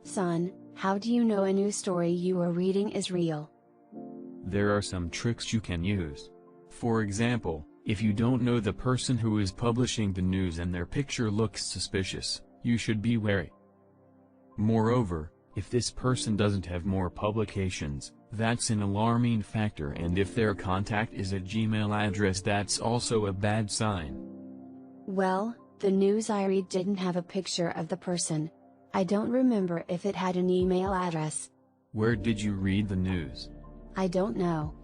Son, how do you know a news story you are reading is real? There are some tricks you can use. For example, if you don't know the person who is publishing the news and their picture looks suspicious, you should be wary. Moreover, if this person doesn't have more publications, that's an alarming factor, and if their contact is a Gmail address, that's also a bad sign. Well, the news I read didn't have a picture of the person. I don't remember if it had an email address. Where did you read the news? I don't know.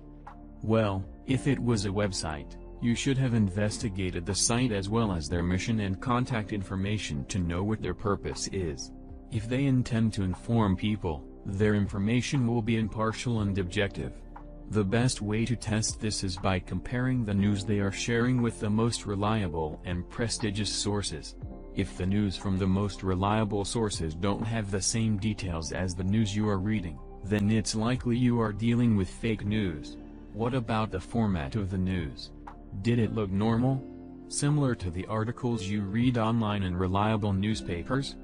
Well, if it was a website, you should have investigated the site as well as their mission and contact information to know what their purpose is. If they intend to inform people, their information will be impartial and objective. The best way to test this is by comparing the news they are sharing with the most reliable and prestigious sources. If the news from the most reliable sources don't have the same details as the news you are reading, then it's likely you are dealing with fake news. What about the format of the news? Did it look normal? Similar to the articles you read online in reliable newspapers?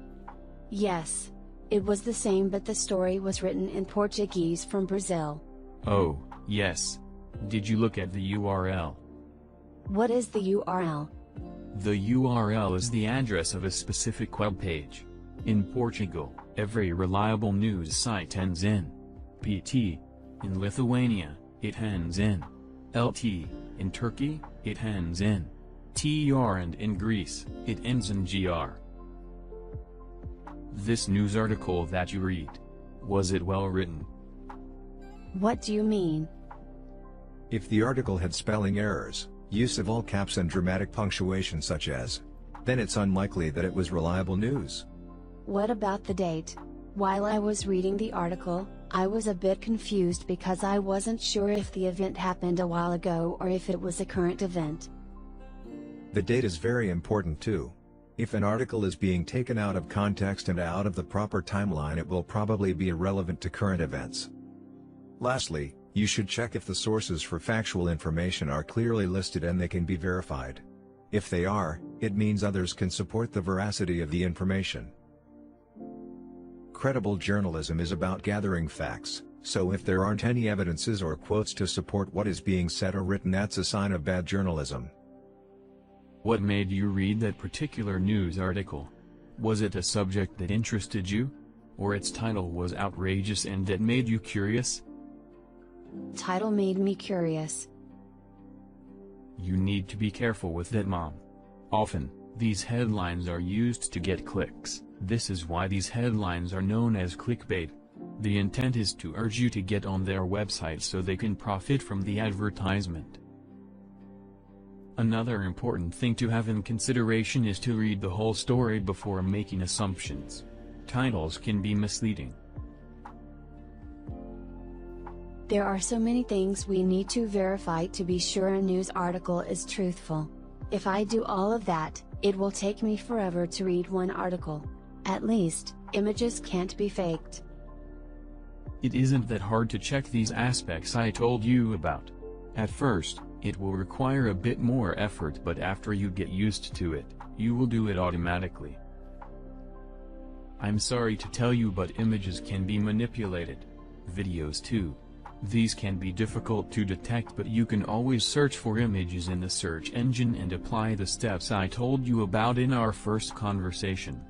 Yes. It was the same, but the story was written in Portuguese from Brazil. Oh, yes. Did you look at the URL? What is the URL? The URL is the address of a specific web page. In Portugal, every reliable news site ends in PT. In Lithuania, it ends in LT. In Turkey, it ends in TR, and in Greece, it ends in GR. This news article that you read, was it well written? What do you mean? If the article had spelling errors, use of all caps and dramatic punctuation such as, then it's unlikely that it was reliable news. What about the date? While I was reading the article, I was a bit confused because I wasn't sure if the event happened a while ago or if it was a current event. The date is very important too. If an article is being taken out of context and out of the proper timeline, it will probably be irrelevant to current events. Lastly, you should check if the sources for factual information are clearly listed and they can be verified. If they are, it means others can support the veracity of the information. Credible journalism is about gathering facts, so if there aren't any evidences or quotes to support what is being said or written, that's a sign of bad journalism. What made you read that particular news article? Was it a subject that interested you? Or its title was outrageous and that made you curious? Title made me curious. You need to be careful with that, Mom. Often, these headlines are used to get clicks. This is why these headlines are known as clickbait. The intent is to urge you to get on their website so they can profit from the advertisement. Another important thing to have in consideration is to read the whole story before making assumptions. Titles can be misleading. There are so many things we need to verify to be sure a news article is truthful. If I do all of that, it will take me forever to read one article. At least, images can't be faked. It isn't that hard to check these aspects I told you about. At first, it will require a bit more effort, but after you get used to it, you will do it automatically. I'm sorry to tell you, but images can be manipulated. Videos too. These can be difficult to detect, but you can always search for images in the search engine and apply the steps I told you about in our first conversation.